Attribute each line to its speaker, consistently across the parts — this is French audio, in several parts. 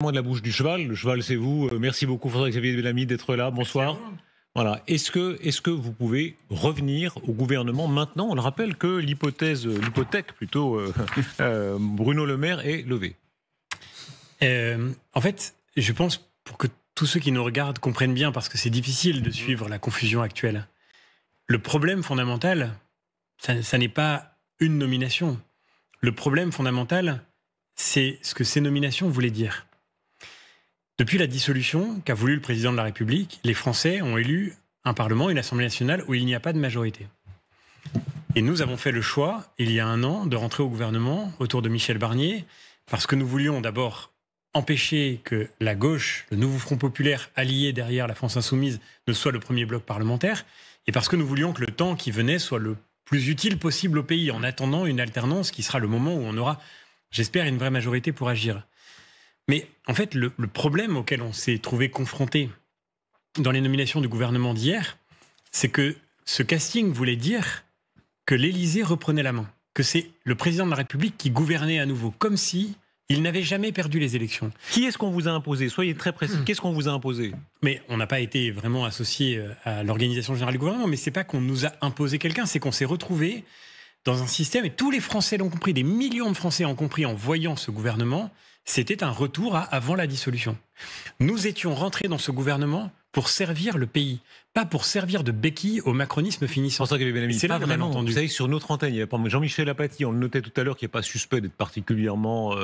Speaker 1: De la bouche du cheval. Le cheval, c'est vous. Merci beaucoup, François-Xavier Bellamy, d'être là. Bonsoir. Voilà. Est-ce que vous pouvez revenir au gouvernement maintenant? On le rappelle que l'hypothèque plutôt, Bruno Le Maire est levée.
Speaker 2: En fait, je pense, pour que tous ceux qui nous regardent comprennent bien, parce que c'est difficile de suivre la confusion actuelle, le problème fondamental, ça n'est pas une nomination. Le problème fondamental, c'est ce que ces nominations voulaient dire. Depuis la dissolution qu'a voulu le président de la République, les Français ont élu un Parlement, une Assemblée nationale où il n'y a pas de majorité. Et nous avons fait le choix, il y a un an, de rentrer au gouvernement autour de Michel Barnier, parce que nous voulions d'abord empêcher que la gauche, le nouveau Front populaire allié derrière la France insoumise, ne soit le premier bloc parlementaire, et parce que nous voulions que le temps qui venait soit le plus utile possible au pays, en attendant une alternance qui sera le moment où on aura, j'espère, une vraie majorité pour agir. Mais en fait, le problème auquel on s'est trouvé confronté dans les nominations du gouvernement d'hier, c'est que ce casting voulait dire que l'Élysée reprenait la main, que c'est le président de la République qui gouvernait à nouveau, comme si il n'avait jamais perdu les élections.
Speaker 1: Qui est-ce qu'on vous a imposé? Soyez très précis. Qu'est-ce qu'on vous a imposé?
Speaker 2: Mais on n'a pas été vraiment associé à l'organisation générale du gouvernement, mais c'est pas qu'on nous a imposé quelqu'un, c'est qu'on s'est retrouvé dans un système, et tous les Français l'ont compris, des millions de Français ont compris en voyant ce gouvernement, c'était un retour à avant la dissolution. Nous étions rentrés dans ce gouvernement pour servir le pays, pas pour servir de béquille au macronisme finissant.
Speaker 1: C'est là vraiment entendu. Vous savez, sur notre antenne, il y a Jean-Michel Apathy, on le notait tout à l'heure, qui n'est pas suspect d'être particulièrement...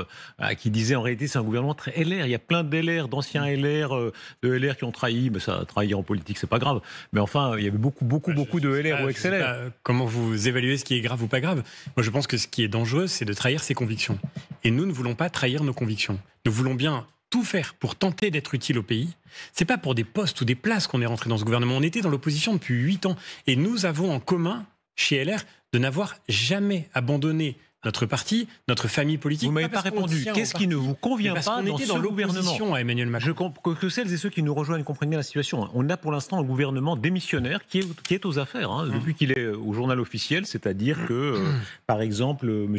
Speaker 1: qui disait en réalité c'est un gouvernement très LR. Il y a plein d'LR, d'anciens LR, de LR qui ont trahi, mais ça, trahir en politique, c'est pas grave. Mais enfin, il y avait beaucoup de LR ou ex-LR.
Speaker 2: Comment vous évaluez ce qui est grave ou pas grave? Moi, je pense que ce qui est dangereux, c'est de trahir ses convictions. Et nous ne voulons pas trahir nos convictions. Nous voulons bien tout faire pour tenter d'être utile au pays. C'est pas pour des postes ou des places qu'on est rentré dans ce gouvernement. On était dans l'opposition depuis 8 ans. Et nous avons en commun, chez LR, de n'avoir jamais abandonné notre parti, notre famille politique.
Speaker 1: Vous ne m'avez pas répondu. Qu'est-ce qui ne vous convient pas dans ce gouvernement
Speaker 2: à Emmanuel Macron?
Speaker 1: Que celles et ceux qui nous rejoignent comprennent bien la situation. On a pour l'instant un gouvernement démissionnaire qui est aux affaires, depuis qu'il est au journal officiel. C'est-à-dire que, par exemple, M.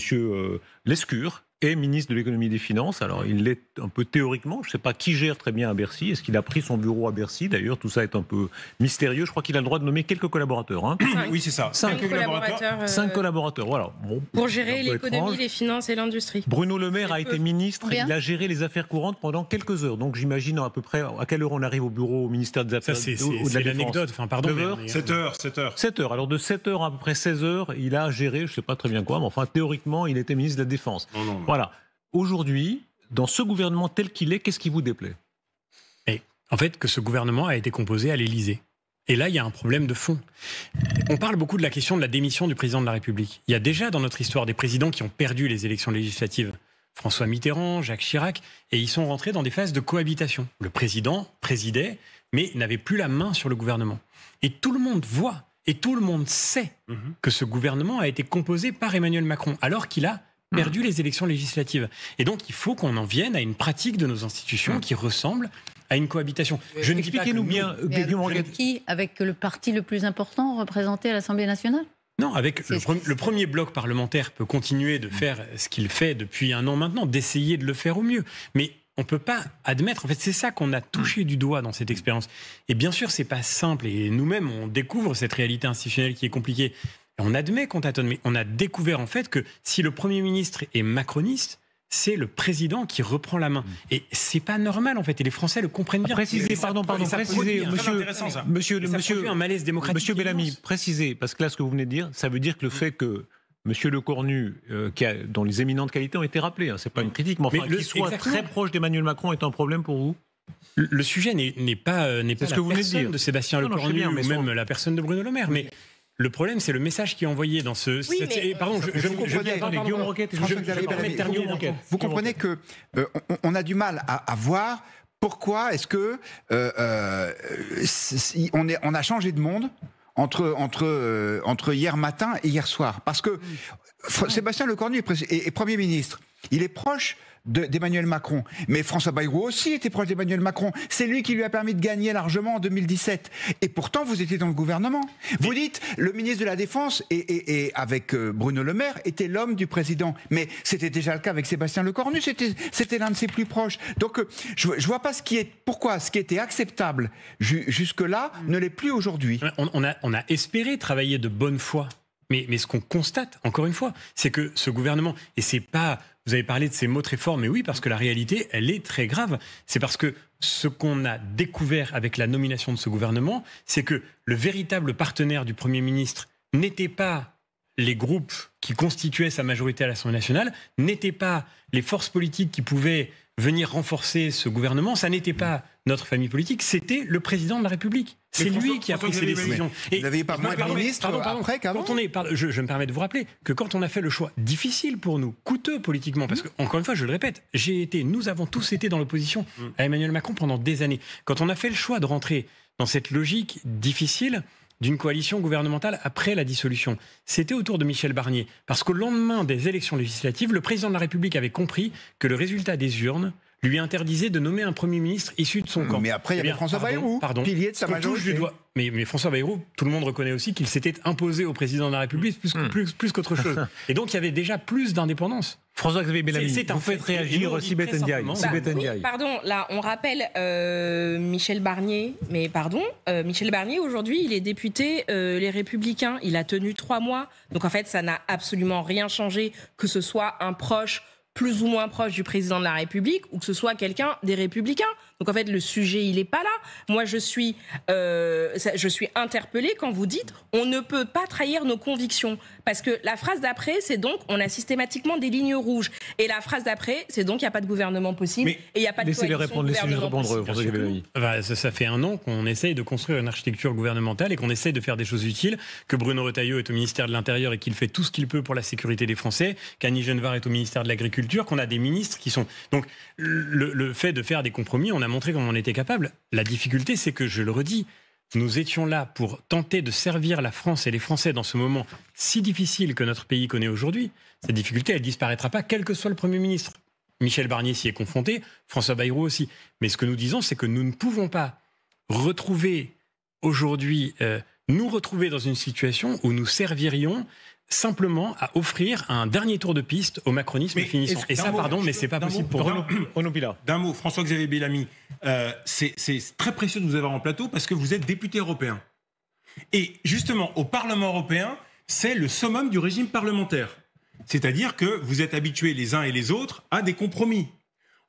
Speaker 1: Lescure est ministre de l'économie et des finances. Alors, il l'est un peu théoriquement. Je ne sais pas qui gère très bien à Bercy. Est-ce qu'il a pris son bureau à Bercy? D'ailleurs, tout ça est un peu mystérieux. Je crois qu'il a le droit de nommer quelques collaborateurs.
Speaker 3: Oui, c'est ça.
Speaker 1: 5 collaborateurs. 5 collaborateurs, voilà. Bon,
Speaker 4: pour gérer l'économie, les finances et l'industrie.
Speaker 1: Bruno Le Maire a été ministre. Il a géré les affaires courantes pendant quelques heures. Donc, j'imagine à peu près à quelle heure on arrive au bureau, au ministère des Affaires.
Speaker 2: Ça, c'est l'anecdote. Enfin, pardon.
Speaker 3: 7 heures.
Speaker 1: 7 heures. Alors, de 7 heures à peu près 16 heures, il a géré, je ne sais pas très bien quoi, mais enfin, théoriquement, il était ministre de la Défense.
Speaker 3: Non.
Speaker 1: Voilà. Aujourd'hui, dans ce gouvernement tel qu'il est, qu'est-ce qui vous déplaît?
Speaker 2: Et en fait, que ce gouvernement a été composé à l'Élysée. Et là, il y a un problème de fond. On parle beaucoup de la question de la démission du président de la République. Il y a déjà dans notre histoire des présidents qui ont perdu les élections législatives. François Mitterrand, Jacques Chirac, et ils sont rentrés dans des phases de cohabitation. Le président présidait, mais n'avait plus la main sur le gouvernement. Et tout le monde voit, et tout le monde sait que ce gouvernement a été composé par Emmanuel Macron, alors qu'il a perdu les élections législatives. Et donc, il faut qu'on en vienne à une pratique de nos institutions qui ressemble à une cohabitation.
Speaker 1: Je ne dis pas que nous, bien,
Speaker 5: qui, avec le parti le plus important représenté à l'Assemblée nationale?
Speaker 2: Non, avec le premier bloc parlementaire peut continuer de faire ce qu'il fait depuis un an maintenant, d'essayer de le faire au mieux. Mais on ne peut pas admettre, en fait, c'est ça qu'on a touché du doigt dans cette expérience. Et bien sûr, c'est pas simple. Et nous-mêmes, on découvre cette réalité institutionnelle qui est compliquée. Et on admet qu'on tâtonne, mais on a découvert en fait que si le Premier ministre est macroniste, c'est le président qui reprend la main. Et c'est pas normal en fait, et les Français le comprennent bien.
Speaker 1: Précisez, monsieur,
Speaker 2: un malaise démocratique.
Speaker 1: Monsieur Bellamy, précisez, parce que là, ce que vous venez de dire, ça veut dire que le fait que Monsieur Lecornu, dont les éminentes qualités ont été rappelées, c'est pas une critique, mais enfin, qu'il soit très proche d'Emmanuel Macron est un problème pour vous?
Speaker 2: Le sujet n'est pas la personne de Sébastien Lecornu ou même la personne de Bruno Le Maire, mais le problème, c'est le message qui est envoyé dans ce... Pardon,
Speaker 6: vous comprenez que on a du mal à voir pourquoi est-ce que on a changé de monde entre hier matin et hier soir. Parce que Sébastien Lecornu est Premier ministre. il est proche d'Emmanuel Macron. Mais François Bayrou aussi était proche d'Emmanuel Macron. C'est lui qui lui a permis de gagner largement en 2017. Et pourtant, vous étiez dans le gouvernement. Vous dites, le ministre de la Défense, et avec Bruno Le Maire, était l'homme du président. Mais c'était déjà le cas avec Sébastien Lecornu, c'était l'un de ses plus proches. Donc, je vois pas pourquoi ce qui était acceptable jusque-là ne l'est plus aujourd'hui.
Speaker 2: On a espéré travailler de bonne foi. Mais ce qu'on constate, encore une fois, c'est que ce gouvernement, et c'est pas... Vous avez parlé de ces mots très forts, mais oui, parce que la réalité, elle est très grave. C'est parce que ce qu'on a découvert avec la nomination de ce gouvernement, c'est que le véritable partenaire du Premier ministre n'était pas les groupes qui constituaient sa majorité à l'Assemblée nationale, n'étaient pas les forces politiques qui pouvaient venir renforcer ce gouvernement, ça n'était pas notre famille politique, c'était le président de la République. C'est lui qui a pris ces décisions.
Speaker 6: Vous n'aviez pas moins de ministres après qu'avant.
Speaker 2: Je me permets de vous rappeler que quand on a fait le choix difficile pour nous, coûteux politiquement, parce que, encore une fois, je le répète, nous avons tous été dans l'opposition à Emmanuel Macron pendant des années. Quand on a fait le choix de rentrer dans cette logique difficile d'une coalition gouvernementale après la dissolution, c'était au tour de Michel Barnier. Parce qu'au lendemain des élections législatives, le président de la République avait compris que le résultat des urnes lui interdisait de nommer un Premier ministre issu de son camp.
Speaker 6: Mais après, il y avait François Bayrou, pilier de sa majorité.
Speaker 2: Mais François Bayrou, tout le monde reconnaît aussi qu'il s'était imposé au président de la République plus qu'autre chose. Et donc, il y avait déjà plus d'indépendance.
Speaker 1: François-Xavier Bellamy,
Speaker 2: vous faites réagir
Speaker 1: Sibeth Ndiaye.
Speaker 4: Oui, pardon, là, on rappelle Michel Barnier. Mais pardon, Michel Barnier, aujourd'hui, il est député Les Républicains. Il a tenu 3 mois. Donc, en fait, ça n'a absolument rien changé, que ce soit un proche, plus ou moins proche du président de la République, ou que ce soit quelqu'un des Républicains. Donc en fait, le sujet, il n'est pas là. Moi, je suis interpellée quand vous dites « on ne peut pas trahir nos convictions ». Parce que la phrase d'après, c'est donc « on a systématiquement des lignes rouges ». Et la phrase d'après, c'est donc « il n'y a pas de gouvernement possible » et il n'y a pas de coalition gouvernement possible.
Speaker 2: Ça fait 1 an qu'on essaye de construire une architecture gouvernementale et qu'on essaye de faire des choses utiles, que Bruno Retailleau est au ministère de l'Intérieur et qu'il fait tout ce qu'il peut pour la sécurité des Français, qu'Annie Genevard est au ministère de l'Agriculture, qu'on a des ministres qui sont... Donc le fait de faire des compromis, on a montré comment on était capable. La difficulté, c'est que, je le redis, nous étions là pour tenter de servir la France et les Français dans ce moment si difficile que notre pays connaît aujourd'hui. Cette difficulté, elle ne disparaîtra pas, quel que soit le Premier ministre. Michel Barnier s'y est confronté, François Bayrou aussi. Mais ce que nous disons, c'est que nous ne pouvons pas retrouver aujourd'hui, nous retrouver dans une situation où nous servirions simplement à offrir un dernier tour de piste au macronisme finissant. Et ça, pardon, mais c'est pas possible pour
Speaker 1: Renaud Pilat.
Speaker 3: D'un mot, François-Xavier Bellamy, c'est très précieux de vous avoir en plateau parce que vous êtes député européen. Et justement, au Parlement européen, c'est le summum du régime parlementaire. C'est-à-dire que vous êtes habitués les uns et les autres à des compromis.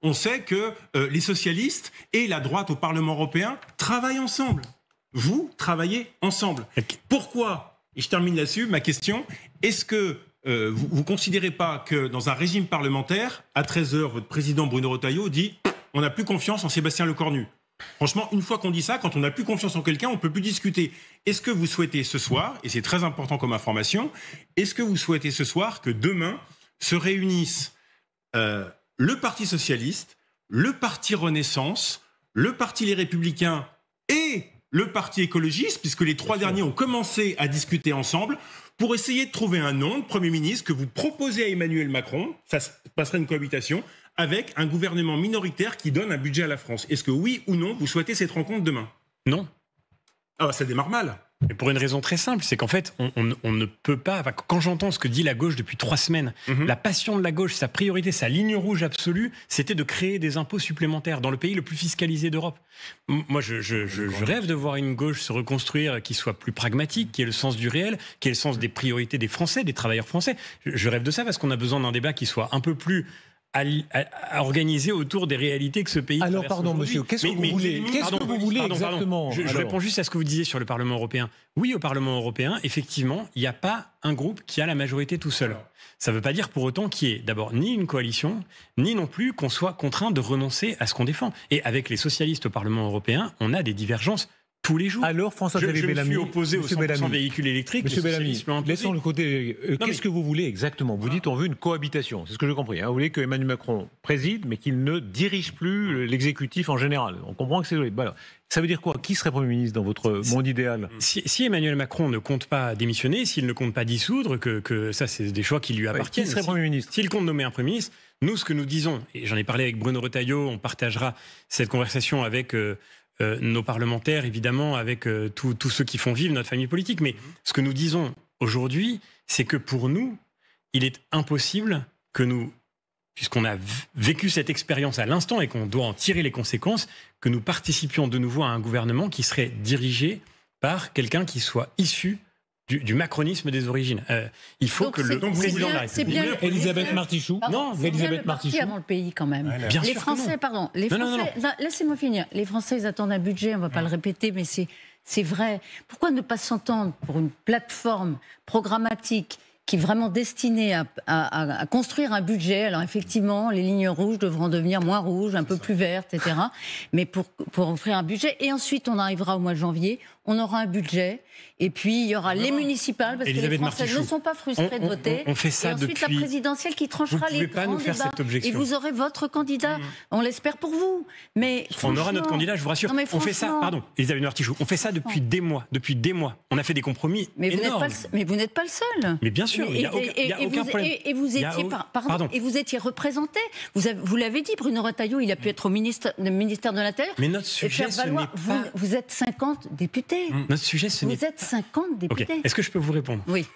Speaker 3: On sait que les socialistes et la droite au Parlement européen travaillent ensemble. Vous travaillez ensemble. Pourquoi ? Et je termine là-dessus, ma question, est-ce que vous ne considérez pas que dans un régime parlementaire, à 13h, votre président Bruno Retailleau dit « on n'a plus confiance en Sébastien Lecornu ». Franchement, une fois qu'on dit ça, quand on n'a plus confiance en quelqu'un, on ne peut plus discuter. Est-ce que vous souhaitez ce soir, et c'est très important comme information, est-ce que vous souhaitez ce soir que demain se réunissent le Parti Socialiste, le Parti Renaissance, le Parti Les Républicains et le Parti écologiste, puisque les 3 derniers ont commencé à discuter ensemble, pour essayer de trouver un nom de Premier ministre que vous proposez à Emmanuel Macron, ça passerait une cohabitation, avec un gouvernement minoritaire qui donne un budget à la France. Est-ce que oui ou non, vous souhaitez cette rencontre demain ?
Speaker 2: Non.
Speaker 3: Ah, ça démarre mal.
Speaker 2: Et pour une raison très simple, c'est qu'en fait, on ne peut pas... Enfin, quand j'entends ce que dit la gauche depuis 3 semaines, la passion de la gauche, sa priorité, sa ligne rouge absolue, c'était de créer des impôts supplémentaires dans le pays le plus fiscalisé d'Europe. Moi, je rêve de voir une gauche se reconstruire qui soit plus pragmatique, qui ait le sens du réel, qui ait le sens des priorités des Français, des travailleurs français. Je rêve de ça parce qu'on a besoin d'un débat qui soit un peu plus... À organiser autour des réalités que ce pays traverse.
Speaker 1: Alors, pardon, monsieur, qu'est-ce que vous voulez exactement ?
Speaker 2: Je réponds juste à ce que vous disiez sur le Parlement européen. Oui, au Parlement européen, effectivement, il n'y a pas un groupe qui a la majorité tout seul. Ça ne veut pas dire pour autant qu'il y ait d'abord ni une coalition, ni non plus qu'on soit contraint de renoncer à ce qu'on défend. Et avec les socialistes au Parlement européen, on a des divergences tous les jours.
Speaker 1: Alors, François-Xavier Bellamy,
Speaker 2: je me suis opposé aux 100% véhicules électriques.
Speaker 1: Monsieur Bellamy, laissons le côté... qu'est-ce que vous voulez exactement ? Vous dites on veut une cohabitation, c'est ce que j'ai compris. Vous voulez que Emmanuel Macron préside, mais qu'il ne dirige plus l'exécutif en général. On comprend que c'est... Voilà. Ça veut dire quoi ? Qui serait Premier ministre dans votre monde idéal ?
Speaker 2: Si Emmanuel Macron ne compte pas démissionner, s'il ne compte pas dissoudre, que ça, c'est des choix qui lui appartiennent.
Speaker 1: Qui serait Premier ministre ?
Speaker 2: S'il compte nommer un Premier ministre, Nous, ce que nous disons, et j'en ai parlé avec Bruno Retailleau, on partagera cette conversation avec nos parlementaires, évidemment, avec tous ceux qui font vivre notre famille politique. Mais ce que nous disons aujourd'hui, c'est que pour nous, il est impossible que nous, puisqu'on a vécu cette expérience à l'instant et qu'on doit en tirer les conséquences, que nous participions de nouveau à un gouvernement qui serait dirigé par quelqu'un qui soit issu du macronisme des origines. Il faut
Speaker 5: Donc
Speaker 2: que le président de la
Speaker 5: c'est
Speaker 2: République...
Speaker 5: bien
Speaker 1: Elisabeth Martichoux.
Speaker 5: Pardon, c'est bien
Speaker 1: Elisabeth
Speaker 5: le parti
Speaker 1: Martichoux.
Speaker 5: avant le pays quand même.
Speaker 2: Bien
Speaker 5: Les
Speaker 2: sûr que
Speaker 5: Français,
Speaker 2: non.
Speaker 5: pardon, les
Speaker 2: Non, non,
Speaker 5: Français, non, laissez-moi finir. Les Français, ils attendent un budget, on ne va pas le répéter, mais c'est vrai. Pourquoi ne pas s'entendre pour une plateforme programmatique qui est vraiment destinée à construire un budget? Alors effectivement, les lignes rouges devront devenir moins rouges, un peu plus vertes, etc. Mais pour offrir un budget. Et ensuite, on arrivera au mois de janvier, on aura un budget. Et puis, il y aura les municipales, parce
Speaker 2: Elisabeth
Speaker 5: que les Français
Speaker 2: Martichoux,
Speaker 5: ne sont pas frustrés de voter.
Speaker 2: on fait ça
Speaker 5: et ensuite,
Speaker 2: depuis...
Speaker 5: la présidentielle qui tranchera
Speaker 2: Vous
Speaker 5: les
Speaker 2: pouvez pas
Speaker 5: grands
Speaker 2: nous faire
Speaker 5: débats.
Speaker 2: cette objection.
Speaker 5: Et vous aurez votre candidat. On l'espère pour vous. Mais
Speaker 2: On aura notre
Speaker 5: franchement-
Speaker 2: candidat, je vous rassure.
Speaker 5: Non, mais
Speaker 2: On fait ça,
Speaker 5: franchement-
Speaker 2: pardon, Elisabeth Martichoux, on fait ça depuis des mois. Depuis des mois. On a fait des compromis
Speaker 5: Mais vous n'êtes
Speaker 2: énormes.
Speaker 5: pas le seul.
Speaker 2: Mais bien sûr, il n'y a aucun problème.
Speaker 5: Et vous
Speaker 2: Il y a
Speaker 5: étiez,
Speaker 2: au-
Speaker 5: pardon, et vous étiez représenté. Vous l'avez dit, Bruno Retailleau, il a pu être au ministère de l'Intérieur.
Speaker 2: Mais notre
Speaker 5: Et
Speaker 2: sujet,
Speaker 5: faire
Speaker 2: ce n'est
Speaker 5: valoir,
Speaker 2: pas...
Speaker 5: vous êtes 50 députés.
Speaker 2: Notre sujet, ce n'est
Speaker 5: Vous êtes 50
Speaker 2: Ok,
Speaker 5: députés.
Speaker 2: est-ce que je peux vous répondre?
Speaker 5: Oui.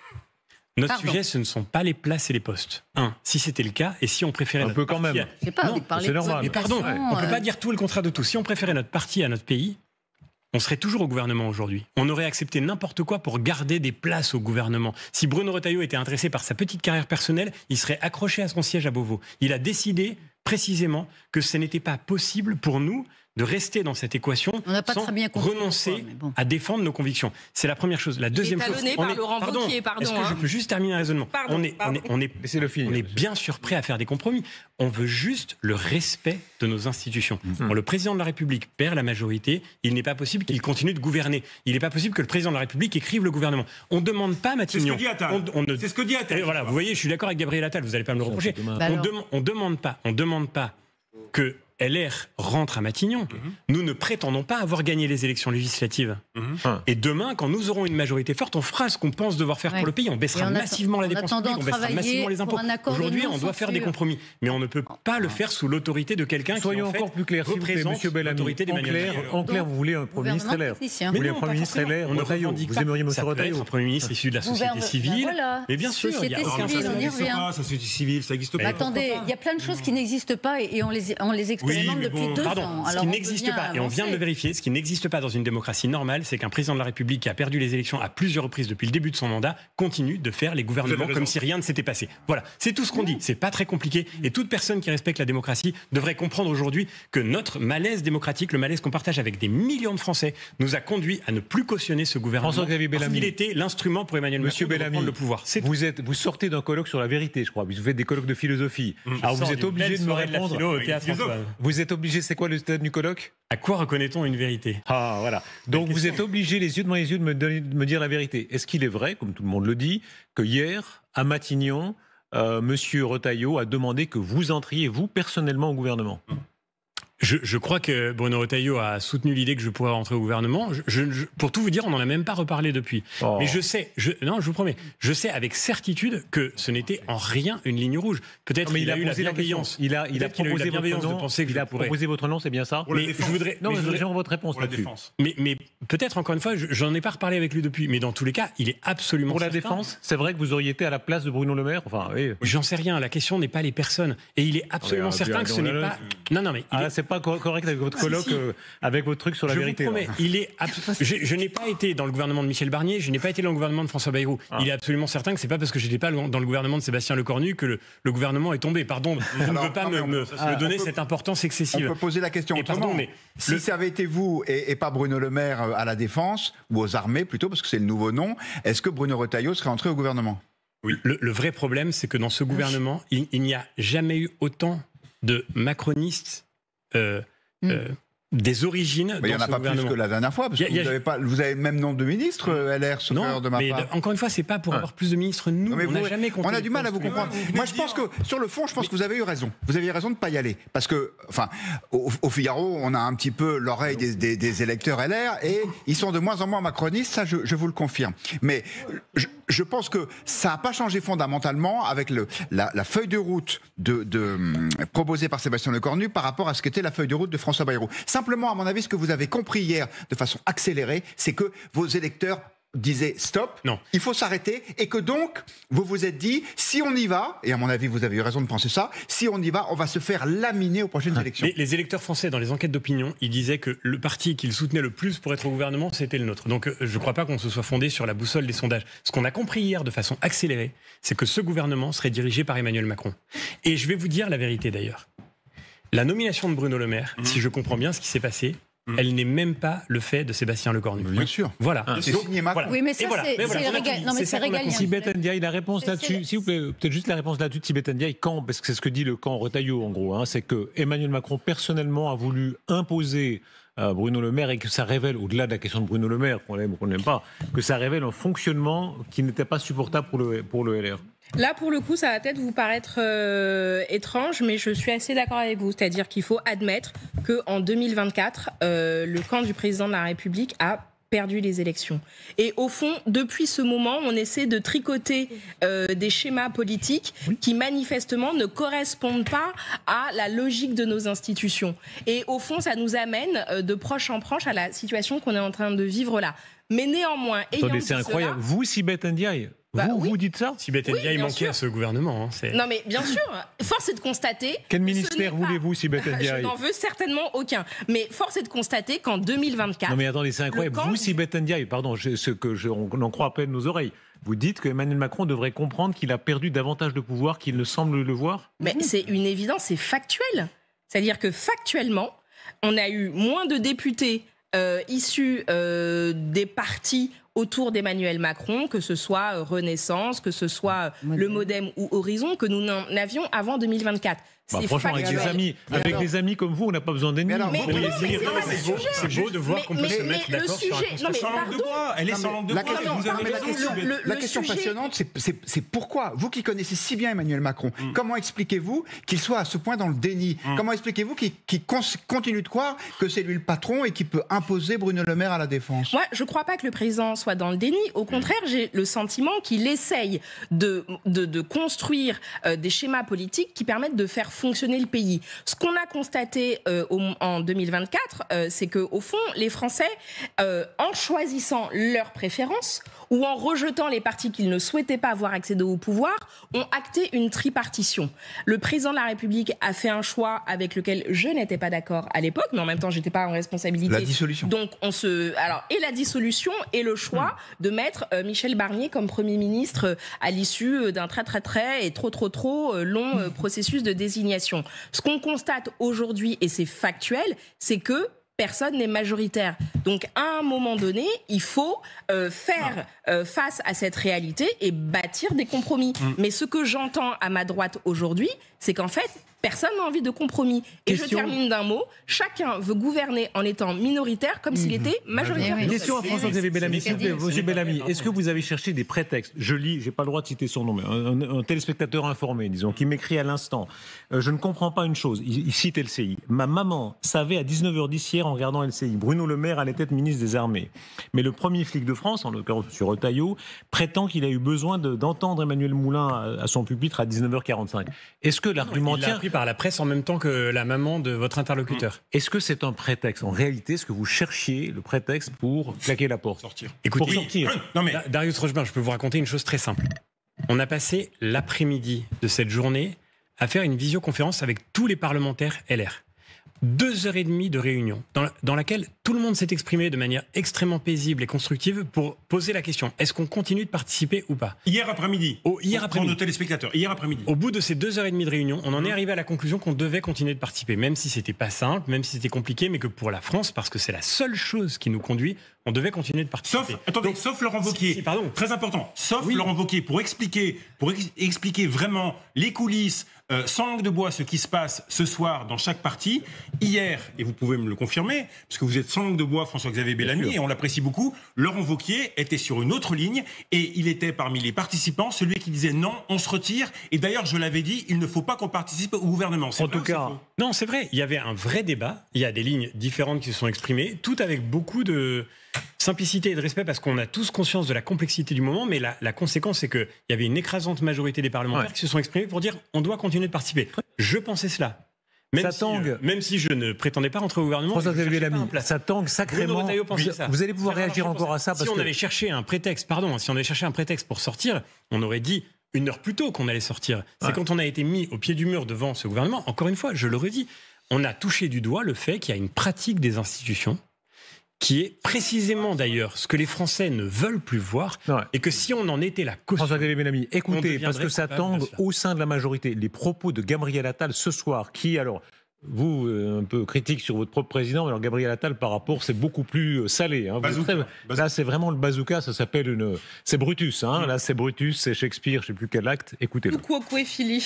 Speaker 2: Notre
Speaker 5: Pardon.
Speaker 2: sujet, ce ne sont pas les places et les postes. Si c'était le cas, et si on préférait
Speaker 1: Un
Speaker 2: notre
Speaker 1: peu quand
Speaker 2: parti
Speaker 1: même.
Speaker 5: Je sais pas,
Speaker 2: Non,
Speaker 5: vous parlez
Speaker 1: c'est
Speaker 5: de
Speaker 1: normal.
Speaker 2: Mais pardon,
Speaker 5: cohabitation,
Speaker 2: on ne peut pas dire tout le contraire de tout. Si on préférait notre parti à notre pays, on serait toujours au gouvernement aujourd'hui. On aurait accepté n'importe quoi pour garder des places au gouvernement. Si Bruno Retailleau était intéressé par sa petite carrière personnelle, il serait accroché à son siège à Beauvau. Il a décidé précisément que ce n'était pas possible pour nous de rester dans cette équation
Speaker 5: On n'a pas
Speaker 2: sans
Speaker 5: très bien compris
Speaker 2: renoncer
Speaker 5: pourquoi, mais bon.
Speaker 2: à défendre nos convictions. C'est la première chose. La deuxième chose,
Speaker 4: Étalonné par Laurent Wauquiez, pardon,
Speaker 2: est-ce que je
Speaker 4: hein.
Speaker 2: peux juste terminer un raisonnement?
Speaker 4: Pardon, pardon.
Speaker 1: Laissez-le finir.
Speaker 2: On est bien sûr prêt à faire des compromis. On veut juste le respect de nos institutions. Quand le président de la République perd la majorité, il n'est pas possible qu'il continue de gouverner. Il n'est pas possible que le président de la République écrive le gouvernement. On ne demande pas Matignon.
Speaker 3: C'est ce que dit Attal. C'est ce que dit Attal.
Speaker 2: Et voilà, vous voyez, je suis d'accord avec Gabriel Attal, vous n'allez pas me le reprocher.
Speaker 5: Bah alors.
Speaker 2: On demande pas que LR rentre à Matignon. Nous ne prétendons pas avoir gagné les élections législatives. Et demain, quand nous aurons une majorité forte, on fera ce qu'on pense devoir faire
Speaker 5: Ouais.
Speaker 2: pour le pays. On
Speaker 5: Et
Speaker 2: baissera
Speaker 5: en
Speaker 2: massivement la
Speaker 5: en
Speaker 2: dépense
Speaker 5: attendant
Speaker 2: publique, on baissera
Speaker 5: travailler
Speaker 2: massivement les impôts.
Speaker 5: pour un accord de
Speaker 2: Aujourd'hui, on doit faire des
Speaker 5: non-censure.
Speaker 2: compromis. Mais on ne peut pas le faire sous l'autorité de quelqu'un qui,
Speaker 1: Soyons
Speaker 2: en fait,
Speaker 1: encore plus clairs, s'il vous plaît,
Speaker 2: représente
Speaker 1: Monsieur Bellamy.
Speaker 2: l'autorité d'Emmanuel Macron.
Speaker 1: En clair, vous voulez un Premier ministre
Speaker 5: Gouvernement
Speaker 1: LR.
Speaker 5: technicien.
Speaker 1: Vous
Speaker 2: Mais
Speaker 1: voulez
Speaker 2: non,
Speaker 1: un Premier
Speaker 2: pas
Speaker 1: ministre
Speaker 2: forcément.
Speaker 1: LR,
Speaker 2: On ne
Speaker 1: Retailleau.
Speaker 2: revendique
Speaker 1: Vous
Speaker 2: pas.
Speaker 1: aimeriez M.
Speaker 2: Ça peut être
Speaker 1: Retailleau.
Speaker 2: un Premier ministre issu de la société
Speaker 5: Gouverne-
Speaker 2: civile.
Speaker 5: Ben voilà.
Speaker 2: Mais bien sûr, il y a
Speaker 5: Société
Speaker 2: aucun
Speaker 5: civile,
Speaker 2: problème.
Speaker 5: on y
Speaker 3: n'existe
Speaker 5: revient.
Speaker 3: pas, ça société civile, ça n'existe pas.
Speaker 5: Attendez, il y a plein de choses qui n'existent pas et on les expérimente
Speaker 3: mais
Speaker 5: depuis
Speaker 3: bon,
Speaker 5: 2
Speaker 2: Pardon,
Speaker 5: ans.
Speaker 2: ce
Speaker 5: Alors
Speaker 2: qui
Speaker 5: on
Speaker 2: n'existe
Speaker 5: devient
Speaker 2: pas, et on vient de le
Speaker 5: avancé.
Speaker 2: vérifier, ce qui n'existe pas dans une démocratie normale, c'est qu'un président de la République qui a perdu les élections à plusieurs reprises depuis le début de son mandat continue de faire les
Speaker 3: Vous
Speaker 2: gouvernements
Speaker 3: avez
Speaker 2: comme
Speaker 3: raison.
Speaker 2: si rien ne s'était passé. Voilà, c'est tout ce qu'on dit, c'est pas très compliqué, et toute personne qui respecte la démocratie devrait comprendre aujourd'hui que notre malaise démocratique, le malaise qu'on partage avec des millions de Français, nous a conduit à ne plus cautionner ce gouvernement
Speaker 1: François-Xavier
Speaker 2: parce
Speaker 1: Bellamy.
Speaker 2: qu'il était l'instrument pour Emmanuel
Speaker 1: Monsieur
Speaker 2: Macron de
Speaker 1: Bellamy,
Speaker 2: reprendre le pouvoir. C'est tout.
Speaker 1: vous sortez d'un colloque sur la vérité, je crois. Vous faites des colloques de philosophie. Alors vous
Speaker 2: Sors
Speaker 1: êtes
Speaker 2: d'une
Speaker 1: obligé
Speaker 2: belle
Speaker 1: de me
Speaker 2: soirée de la
Speaker 1: répondre.
Speaker 2: philo au
Speaker 3: Avec
Speaker 2: théâtre
Speaker 3: des philosophes.
Speaker 2: Antoine.
Speaker 1: Vous êtes obligé, c'est quoi le stade du colloque?
Speaker 2: À quoi reconnaît-on une vérité?
Speaker 1: Ah, voilà. Donc vous êtes obligé, les yeux devant les yeux, de me dire la vérité. Est-ce qu'il est vrai, comme tout le monde le dit, que hier, à Matignon, Monsieur Retailleau a demandé que vous entriez, vous, personnellement, au gouvernement?
Speaker 2: Je crois que Bruno Retailleau a soutenu l'idée que je pourrais rentrer au gouvernement. Pour tout vous dire, on n'en a même pas reparlé depuis.
Speaker 1: Oh.
Speaker 2: Mais je sais, non, je vous promets, je sais avec certitude que ce n'était en rien une ligne rouge. Peut-être
Speaker 1: Non, mais
Speaker 2: qu'il a eu la
Speaker 1: posé la question.
Speaker 2: bienveillance.
Speaker 1: Il a
Speaker 2: Peut-être qu'il a eu la
Speaker 1: proposé votre
Speaker 2: bienveillance de
Speaker 1: nom.
Speaker 2: penser que
Speaker 1: Il
Speaker 2: je
Speaker 1: a
Speaker 2: pourrais.
Speaker 1: proposé votre nom, c'est bien ça?
Speaker 3: Pour la
Speaker 2: Mais
Speaker 3: défense.
Speaker 2: je voudrais,
Speaker 1: Non,
Speaker 2: mais
Speaker 1: mais
Speaker 2: je voudrais-
Speaker 1: j'aimerais votre réponse
Speaker 3: Pour la
Speaker 1: là-dessus.
Speaker 3: défense.
Speaker 2: mais peut-être encore une fois, j'en ai pas reparlé avec lui depuis. Mais dans tous les cas, il est absolument
Speaker 1: Pour la
Speaker 2: certain.
Speaker 1: défense, c'est vrai que vous auriez été à la place de Bruno Le Maire? Enfin, oui.
Speaker 2: J'en sais rien. La question n'est pas les personnes. Et il est absolument
Speaker 1: Ah,
Speaker 2: certain
Speaker 1: bien,
Speaker 2: que ce n'est pas. Non, mais.
Speaker 1: Ah, là, c'est pas correct avec votre colloque,
Speaker 2: si.
Speaker 1: avec votre truc sur la
Speaker 2: Je
Speaker 1: vérité.
Speaker 2: vous promets,
Speaker 1: là.
Speaker 2: il est je n'ai pas été dans le gouvernement de Michel Barnier, je n'ai pas été dans le gouvernement de François Bayrou. Il est absolument certain que c'est pas parce que j'étais pas dans le gouvernement de Sébastien Lecornu que le gouvernement est tombé. Pardon, je ne
Speaker 6: Alors,
Speaker 2: veux pas
Speaker 6: non, mais
Speaker 2: me donner cette importance
Speaker 6: On
Speaker 2: excessive.
Speaker 6: peut poser la question
Speaker 2: Et
Speaker 6: autrement.
Speaker 2: pardon, mais
Speaker 6: si ça avait été vous et pas Bruno Le Maire à la Défense, ou aux armées plutôt, parce que c'est le nouveau nom, est-ce que Bruno Retailleau serait entré au gouvernement?
Speaker 2: Le vrai problème, c'est que dans ce gouvernement, il n'y a jamais eu autant de macronistes des origines
Speaker 6: Mais il n'y en
Speaker 2: dans
Speaker 6: a
Speaker 2: ce
Speaker 6: pas plus
Speaker 2: gouvernement.
Speaker 6: que la dernière fois, parce que vous avez le même nombre de ministres, LR, sauf erreur de ma
Speaker 2: mais
Speaker 6: part.
Speaker 2: encore une fois, c'est pas pour avoir plus de ministres. Nous,
Speaker 6: Non, mais
Speaker 2: on n'a
Speaker 6: vous-
Speaker 2: jamais compté
Speaker 6: on a
Speaker 2: les
Speaker 6: du mal à vous
Speaker 2: postes.
Speaker 6: comprendre. Moi, je pense que sur le fond, je pense que vous avez eu raison. Vous aviez raison de ne pas y aller. Parce que, enfin, au Figaro, on a un petit peu l'oreille des électeurs LR et ils sont de moins en moins macronistes, ça, je vous le confirme. Mais je pense que ça n'a pas changé fondamentalement avec la feuille de route proposée par Sébastien Lecornu par rapport à ce qu'était la feuille de route de François Bayrou. Simplement, à mon avis, ce que vous avez compris hier de façon accélérée, c'est que vos électeurs disaient stop,
Speaker 2: non.
Speaker 6: Il faut s'arrêter, et que donc vous vous êtes dit, si on y va, et à mon avis vous avez eu raison de penser ça, si on y va, on va se faire laminer aux prochaines élections.
Speaker 2: Les électeurs français, dans les enquêtes d'opinion, ils disaient que le parti qu'ils soutenaient le plus pour être au gouvernement, c'était le nôtre. Donc je ne crois pas qu'on se soit fondé sur la boussole des sondages. Ce qu'on a compris hier de façon accélérée, c'est que ce gouvernement serait dirigé par Emmanuel Macron. Et je vais vous dire la vérité d'ailleurs. La nomination de Bruno Le Maire, si je comprends bien ce qui s'est passé, elle n'est même pas le fait de Sébastien Lecornu.
Speaker 6: Bien sûr.
Speaker 2: Voilà.
Speaker 6: C'est signé Macron.
Speaker 5: Oui, mais ça, c'est régalien.
Speaker 1: Sibeth Ndiaye, la réponse là-dessus, s'il vous plaît, peut-être juste la réponse là-dessus de Sibeth Ndiaye, parce que c'est ce que dit le camp Retailleau, en gros, c'est que Emmanuel Macron, personnellement, a voulu imposer Bruno Le Maire, et que ça révèle, au-delà de la question de Bruno Le Maire, qu'on l'aime ou qu'on n'aime pas, que ça révèle un fonctionnement qui n'était pas supportable pour le LR.
Speaker 4: Là, pour le coup, ça va peut-être vous paraître étrange, mais je suis assez d'accord avec vous. C'est-à-dire qu'il faut admettre qu'en 2024, le camp du président de la République a perdu les élections. Et au fond, depuis ce moment, on essaie de tricoter des schémas politiques qui manifestement ne correspondent pas à la logique de nos institutions. Et au fond, ça nous amène de proche en proche à la situation qu'on est en train de vivre là. Mais néanmoins,
Speaker 1: attendez, c'est incroyable. Vous, Sibeth Ndiaye, vous dites ça?
Speaker 2: Sibeth Ndiaye manquait à ce gouvernement.
Speaker 4: Non mais bien sûr, force est de constater...
Speaker 1: Quel ministère voulez-vous, Sibeth Ndiaye?
Speaker 4: Je n'en veux certainement aucun. Mais force est de constater qu'en 2024...
Speaker 1: Non mais attendez, c'est incroyable. Vous, Sibeth Ndiaye, pardon, on en croit à peine nos oreilles. Vous dites qu'Emmanuel Macron devrait comprendre qu'il a perdu davantage de pouvoir qu'il ne semble le voir?
Speaker 4: Mais c'est une évidence, c'est factuel. C'est-à-dire que factuellement, on a eu moins de députés issus des partis autour d'Emmanuel Macron, que ce soit Renaissance, que ce soit le Modem ou Horizon, que nous n'en avions avant 2024.
Speaker 1: Franchement, avec des amis comme vous, on n'a pas besoin d'ennemis.
Speaker 2: C'est beau de voir qu'on peut se mettre d'accord sur un constat.
Speaker 3: Sans langue de bois. Elle est sans langue de bois.
Speaker 6: La question passionnante, c'est pourquoi, vous qui connaissez si bien Emmanuel Macron, comment expliquez-vous qu'il soit à ce point dans le déni? Comment expliquez-vous qu'il continue de croire que c'est lui le patron et qu'il peut imposer Bruno Le Maire à la Défense?
Speaker 4: Moi, je ne crois pas que le président soit dans le déni. Au contraire, j'ai le sentiment qu'il essaye de construire des schémas politiques qui permettent de faire fonctionner le pays. Ce qu'on a constaté en 2024, c'est qu'au fond, les Français, en choisissant leurs préférences ou en rejetant les partis qu'ils ne souhaitaient pas voir accéder au pouvoir, ont acté une tripartition. Le président de la République a fait un choix avec lequel je n'étais pas d'accord à l'époque, mais en même temps, je n'étais pas en responsabilité.
Speaker 6: La dissolution.
Speaker 4: Donc, et la dissolution et le choix de mettre Michel Barnier comme Premier ministre à l'issue d'un très et trop long processus de désignation. Ce qu'on constate aujourd'hui, et c'est factuel, c'est que personne n'est majoritaire. Donc, à un moment donné, il faut faire face à cette réalité et bâtir des compromis. Mais ce que j'entends à ma droite aujourd'hui, c'est qu'en fait, personne n'a envie de compromis. Et je termine d'un mot. Chacun veut gouverner en étant minoritaire comme s'il était majoritaire.
Speaker 1: Question à François-Xavier Bellamy. S'il vous plaît, monsieur Bellamy, est-ce que vous avez cherché des prétextes? Je lis, j'ai pas le droit de citer son nom, mais un téléspectateur informé, disons, qui m'écrit à l'instant. Je ne comprends pas une chose. Il cite LCI. Ma maman savait à 19h10 hier en regardant LCI. Bruno Le Maire allait être ministre des Armées. Mais le premier flic de France, en l'occurrence M. Retailleau, prétend qu'il a eu besoin d'entendre Emmanuel Moulin à son pupitre à 19h45. Est-ce que l'argument tient
Speaker 2: par la presse en même temps que la maman de votre interlocuteur.
Speaker 1: Est-ce que c'est un prétexte? En réalité, est-ce que vous cherchiez le prétexte pour claquer la porte?
Speaker 2: Écoutez,
Speaker 1: pour sortir.
Speaker 2: Non mais Darius Rochebin, je peux vous raconter une chose très simple. On a passé l'après-midi de cette journée à faire une visioconférence avec tous les parlementaires LR. 2h30 de réunion dans laquelle tout le monde s'est exprimé de manière extrêmement paisible et constructive pour poser la question, est-ce qu'on continue de participer ou pas?
Speaker 3: Hier après-midi.
Speaker 2: Pour
Speaker 3: nos téléspectateurs, hier après-midi.
Speaker 2: Au bout de ces 2h30 de réunion, on en est arrivé à la conclusion qu'on devait continuer de participer, même si c'était pas simple, même si c'était compliqué, mais que pour la France, parce que c'est la seule chose qui nous conduit, on devait continuer de participer.
Speaker 3: Sauf Laurent Wauquiez, très important, Laurent Wauquiez, pour expliquer vraiment les coulisses, sans langue de bois, ce qui se passe ce soir dans chaque parti, Hier, et vous pouvez me le confirmer, parce que vous êtes sans langue de bois, François-Xavier Bellamy, et on l'apprécie beaucoup, Laurent Wauquiez était sur une autre ligne, et il était parmi les participants, celui qui disait non, on se retire, et d'ailleurs, je l'avais dit, il ne faut pas qu'on participe au gouvernement.
Speaker 1: En tout cas,
Speaker 2: non, c'est vrai, il y avait un vrai débat, il y a des lignes différentes qui se sont exprimées, tout avec beaucoup de simplicité et de respect, parce qu'on a tous conscience de la complexité du moment, mais la conséquence, c'est qu'il y avait une écrasante majorité des parlementaires qui se sont exprimés pour dire on doit continuer de participer. Je pensais cela. Même si je ne prétendais pas rentrer au gouvernement,
Speaker 1: François-Xavier Bellamy, ça tangue sacrément. Vous allez pouvoir réagir encore à ça.
Speaker 2: Si on avait cherché un prétexte, pour sortir, on aurait dit une heure plus tôt qu'on allait sortir. C'est quand on a été mis au pied du mur devant ce gouvernement, encore une fois, je le redis, on a touché du doigt le fait qu'il y a une pratique des institutions qui est précisément d'ailleurs ce que les Français ne veulent plus voir, et que si on en était la caution...
Speaker 1: François-Xavier Bellamy, écoutez, parce que ça tangue au sein de la majorité. Les propos de Gabriel Attal ce soir, qui alors... Vous, un peu critique sur votre propre président, alors Gabriel Attal, par rapport, c'est beaucoup plus salé. Hein. Là, c'est vraiment le bazooka, ça s'appelle c'est Brutus. Hein. Là, c'est Brutus, c'est Shakespeare, je ne sais plus quel acte. Écoutez-le.
Speaker 4: Philly.